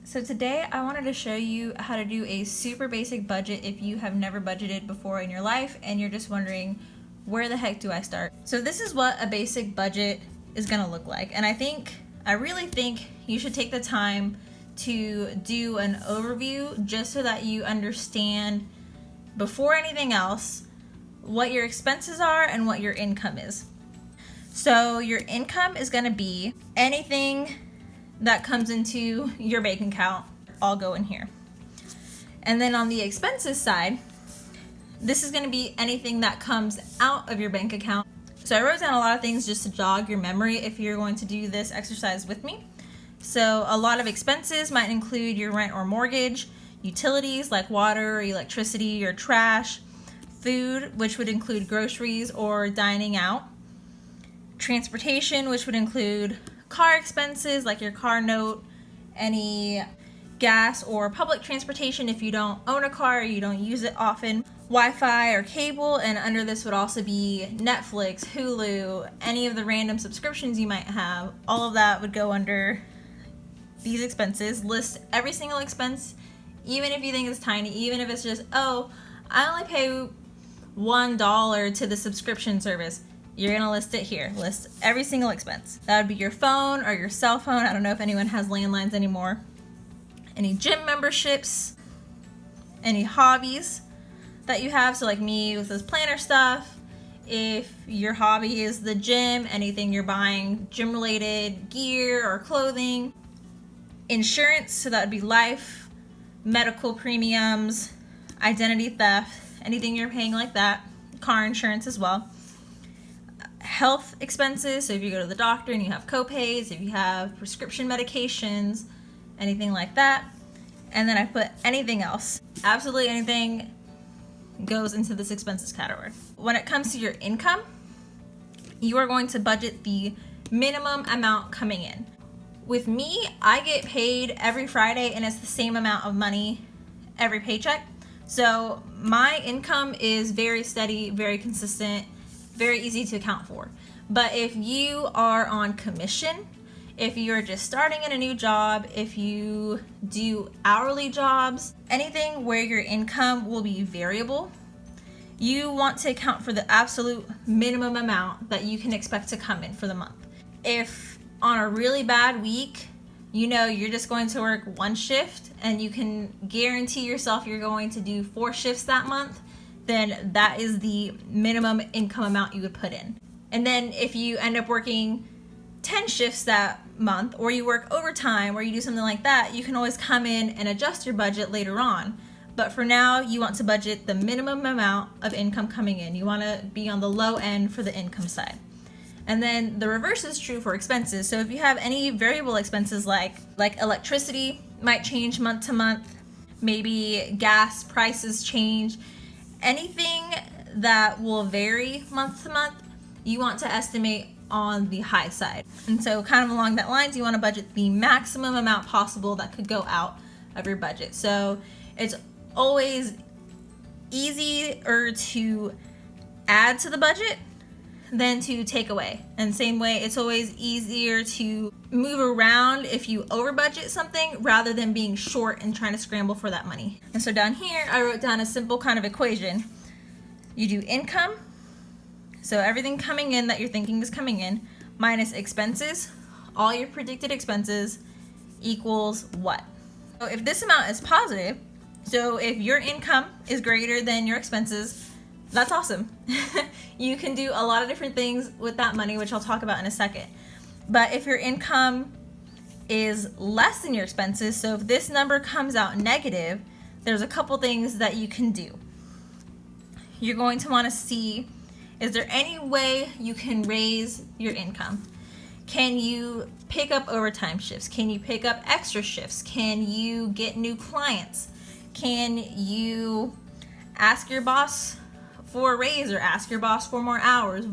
So today I wanted to show you how to do a super basic budget if you have never budgeted before in your life and you're just wondering, where the heck do I start? So this is what a basic budget is gonna look like. And I really think you should take the time to do an overview just so that you understand before anything else what your expenses are and what your income is. So your income is gonna be anything that comes into your bank account, all go in here. And then on the expenses side, this is gonna be anything that comes out of your bank account. So I wrote down a lot of things just to jog your memory if you're going to do this exercise with me. So a lot of expenses might include your rent or mortgage, utilities like water, electricity, or trash, food, which would include groceries or dining out, transportation, which would include car expenses like your car note, any gas or public transportation if you don't own a car or you don't use it often, Wi-Fi or cable, and under this would also be Netflix, Hulu, any of the random subscriptions you might have. All of that would go under these expenses. List every single expense, even if you think it's tiny, even if it's just, oh, I only pay $1 to the subscription service. You're gonna list it here. List every single expense. That would be your phone or your cell phone. I don't know if anyone has landlines anymore. Any gym memberships, any hobbies that you have. So like me with this planner stuff. If your hobby is the gym, anything you're buying gym related gear or clothing. Insurance, so that would be life, medical premiums, identity theft, anything you're paying like that. Car insurance as well. Health expenses, so if you go to the doctor and you have co-pays, if you have prescription medications, anything like that. And then I put anything else. Absolutely anything goes into this expenses category. When it comes to your income, you are going to budget the minimum amount coming in. With me, I get paid every Friday and it's the same amount of money every paycheck. So my income is very steady, very consistent, very easy to account for. But if you are on commission, if you're just starting in a new job, if you do hourly jobs, anything where your income will be variable, you want to account for the absolute minimum amount that you can expect to come in for the month. If on a really bad week, you know you're just going to work one shift and you can guarantee yourself you're going to do 4 shifts that month, then that is the minimum income amount you would put in. And then if you end up working 10 shifts that month, or you work overtime, or you do something like that, you can always come in and adjust your budget later on. But for now, you want to budget the minimum amount of income coming in. You want to be on the low end for the income side. And then the reverse is true for expenses. So if you have any variable expenses like electricity might change month to month, maybe gas prices change, anything that will vary month to month, you want to estimate on the high side. And so kind of along that lines, you want to budget the maximum amount possible that could go out of your budget. So it's always easier to add to the budget than to take away. And same way, it's always easier to move around if you over budget something rather than being short and trying to scramble for that money. And so down here, I wrote down a simple kind of equation. You do income, so everything coming in that you're thinking is coming in, minus expenses, all your predicted expenses, equals what? So if this amount is positive, so if your income is greater than your expenses, that's awesome. You can do a lot of different things with that money, which I'll talk about in a second. But if your income is less than your expenses, so if this number comes out negative, there's a couple things that you can do. You're going to want to see, is there any way you can raise your income? Can you pick up overtime shifts? Can you pick up extra shifts? Can you get new clients? Can you ask your boss for a raise or ask your boss for more hours?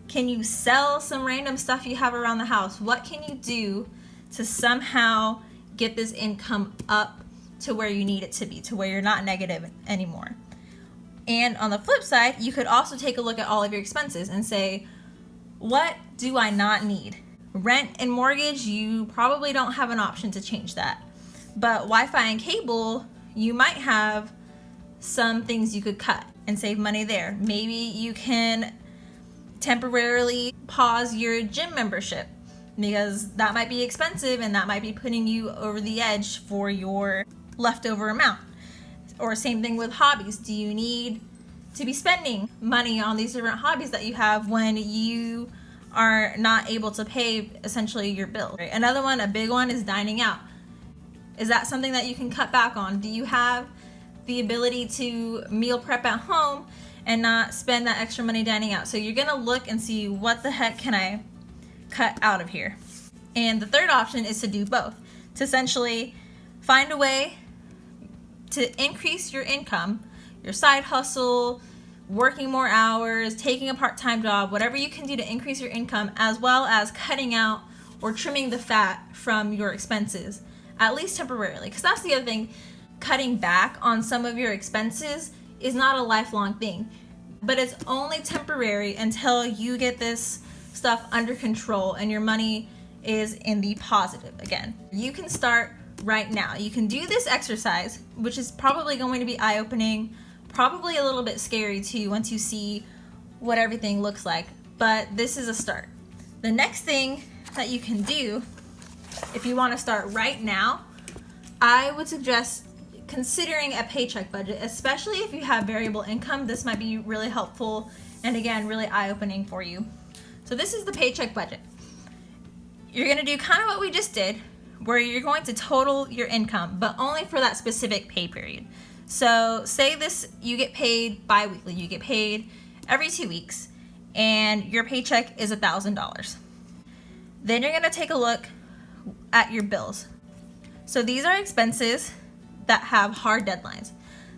Can you sell some random stuff you have around the house? What can you do to somehow get this income up to where you need it to be, to where you're not negative anymore? And on the flip side, you could also take a look at all of your expenses and say, what do I not need? Rent and mortgage, you probably don't have an option to change that. But Wi-Fi and cable, you might have some things you could cut and save money there. Maybe you can temporarily pause your gym membership because that might be expensive and that might be putting you over the edge for your leftover amount. Or same thing with hobbies. Do you need to be spending money on these different hobbies that you have when you are not able to pay essentially your bill? Right? Another one, a big one, is dining out. Is that something that you can cut back on? Do you have the ability to meal prep at home and not spend that extra money dining out? So you're gonna look and see, what the heck can I cut out of here? And the third option is to do both, to essentially find a way to increase your income, your side hustle, working more hours, taking a part-time job, whatever you can do to increase your income, as well as cutting out or trimming the fat from your expenses, at least temporarily. Because that's the other thing, cutting back on some of your expenses is not a lifelong thing, but it's only temporary until you get this stuff under control and your money is in the positive again. You can start right now. You can do this exercise, which is probably going to be eye-opening, probably a little bit scary too once you see what everything looks like, but this is a start. The next thing that you can do, if you want to start right now, I would suggest considering a paycheck budget, especially if you have variable income. This might be really helpful and again, really eye-opening for you. So this is the paycheck budget. You're going to do kind of what we just did, where you're going to total your income, but only for that specific pay period. So say this, you get paid bi-weekly, you get paid every 2 weeks, and your paycheck is $1,000. Then you're gonna take a look at your bills. So these are expenses that have hard deadlines.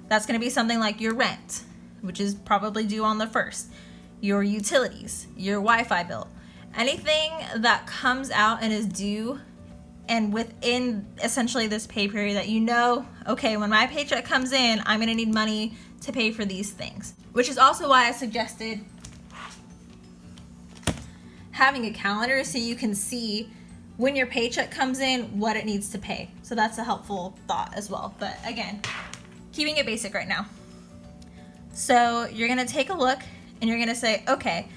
That's gonna be something like your rent, which is probably due on the 1st, your utilities, your Wi-Fi bill, anything that comes out and is due and within essentially this pay period that you know, okay, when my paycheck comes in, I'm gonna need money to pay for these things. Which is also why I suggested having a calendar so you can see when your paycheck comes in, what it needs to pay. So that's a helpful thought as well. But again, keeping it basic right now. So you're gonna take a look and you're gonna say, okay,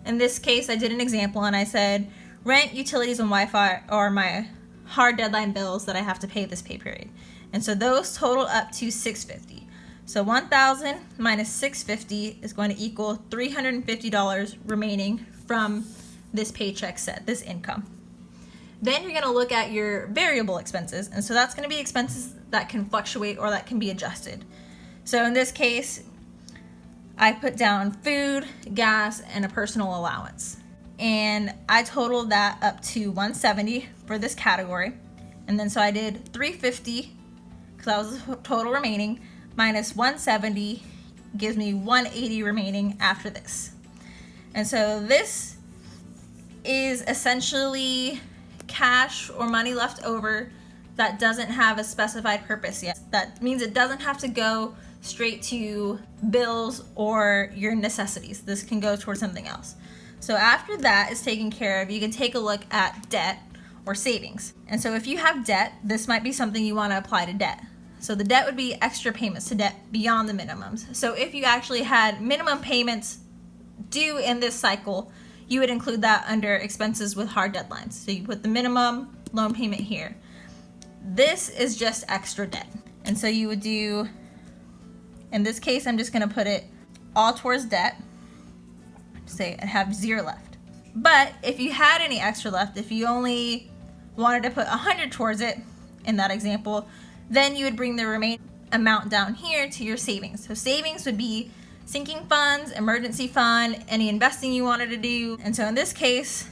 in this case, I did an example and I said, rent, utilities, and Wi-Fi are my hard deadline bills that I have to pay this pay period. And so those total up to $650. So 1,000 minus 650 is going to equal $350 remaining from this paycheck set, this income. Then you're going to look at your variable expenses. And so that's going to be expenses that can fluctuate or that can be adjusted. So in this case, I put down food, gas, and a personal allowance. And I totaled that up to 170 for this category. And then so I did 350 because that was the total remaining, minus 170 gives me 180 remaining after this. And so this is essentially cash or money left over that doesn't have a specified purpose yet. That means it doesn't have to go straight to bills or your necessities. This can go towards something else. So after that is taken care of, you can take a look at debt or savings. And so if you have debt, this might be something you want to apply to debt. So the debt would be extra payments to debt beyond the minimums. So if you actually had minimum payments due in this cycle, you would include that under expenses with hard deadlines. So you put the minimum loan payment here. This is just extra debt. And so you would do, in this case, I'm just gonna put it all towards debt. Say I have 0 left. But if you had any extra left, if you only wanted to put 100 towards it in that example, then you would bring the remaining amount down here to your savings. So savings would be sinking funds, emergency fund, any investing you wanted to do. And so in this case,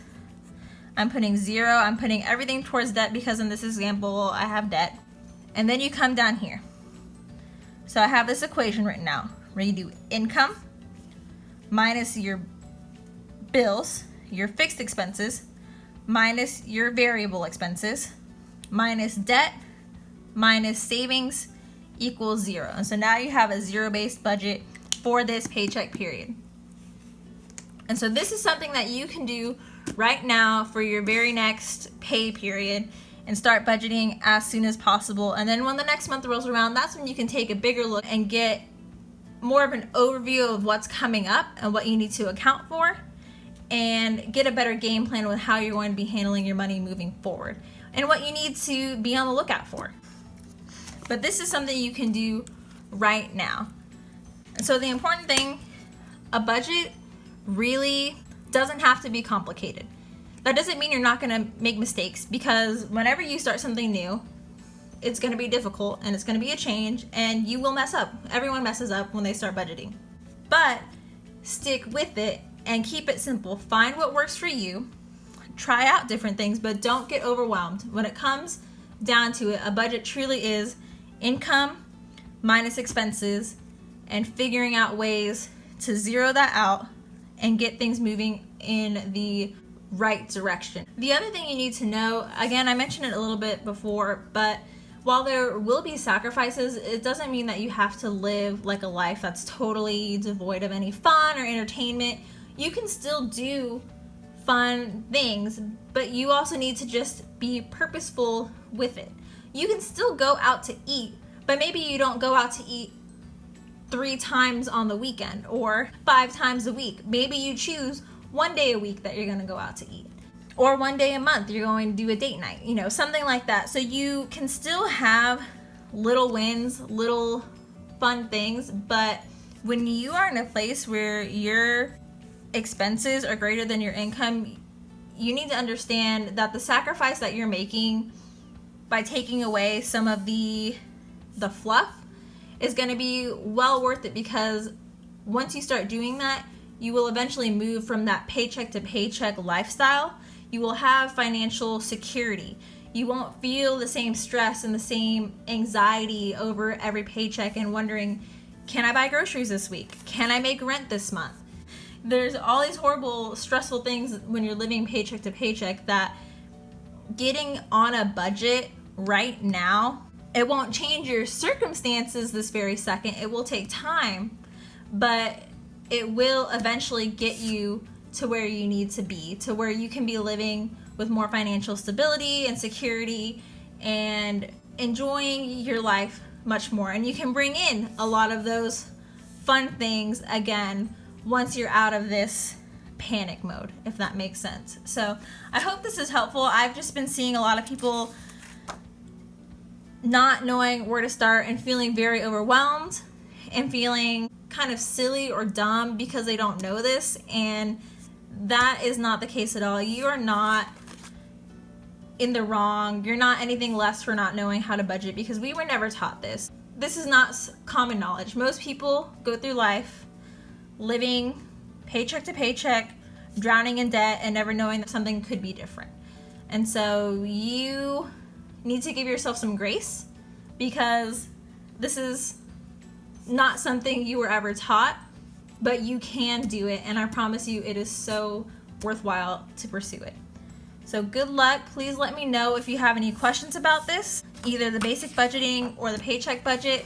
I'm putting 0. I'm putting everything towards debt because in this example, I have debt. And then you come down here. So I have this equation written out where you do income minus your bills, your fixed expenses, minus your variable expenses, minus debt, minus savings equals 0. And so now you have a zero-based budget for this paycheck period. And so this is something that you can do right now for your very next pay period and start budgeting as soon as possible. And then when the next month rolls around, that's when you can take a bigger look and get more of an overview of what's coming up and what you need to account for, and get a better game plan with how you're going to be handling your money moving forward and what you need to be on the lookout for. But this is something you can do right now. And so the important thing, a budget really doesn't have to be complicated. That doesn't mean you're not going to make mistakes, because whenever you start something new, it's going to be difficult and it's going to be a change and you will mess up. Everyone messes up when they start budgeting. But stick with it and keep it simple. Find what works for you. Try out different things, but don't get overwhelmed. When it comes down to it, a budget truly is income minus expenses and figuring out ways to zero that out and get things moving in the right direction. The other thing you need to know, again, I mentioned it a little bit before, but while there will be sacrifices, it doesn't mean that you have to live like a life that's totally devoid of any fun or entertainment. You can still do fun things, but you also need to just be purposeful with it. You can still go out to eat, but maybe you don't go out to eat 3 times on the weekend or 5 times a week. Maybe you choose one day a week that you're going to go out to eat, or one day a month you're going to do a date night, something like that. So you can still have little wins, little fun things, but when you are in a place where your expenses are greater than your income, you need to understand that the sacrifice that you're making by taking away some of the fluff is going to be well worth it, because once you start doing that, you will eventually move from that paycheck to paycheck lifestyle. You will have financial security. You won't feel the same stress and the same anxiety over every paycheck and wondering, can I buy groceries this week? Can I make rent this month? There's all these horrible, stressful things when you're living paycheck to paycheck, that getting on a budget right now, it won't change your circumstances this very second. It will take time, but it will eventually get you to where you need to be, to where you can be living with more financial stability and security and enjoying your life much more. And you can bring in a lot of those fun things again once you're out of this panic mode, if that makes sense. So I hope this is helpful. I've just been seeing a lot of people not knowing where to start and feeling very overwhelmed and feeling kind of silly or dumb because they don't know this, and that is not the case at all. You are not in the wrong. You're not anything less for not knowing how to budget, because we were never taught this. This is not common knowledge. Most people go through life living paycheck to paycheck, drowning in debt, and never knowing that something could be different. And so you need to give yourself some grace, because this is not something you were ever taught, but you can do it, and I promise you it is so worthwhile to pursue it. So good luck. Please let me know if you have any questions about this, either the basic budgeting or the paycheck budget,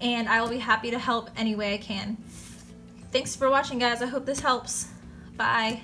and I will be happy to help any way I can. Thanks for watching, guys. I hope this helps. Bye.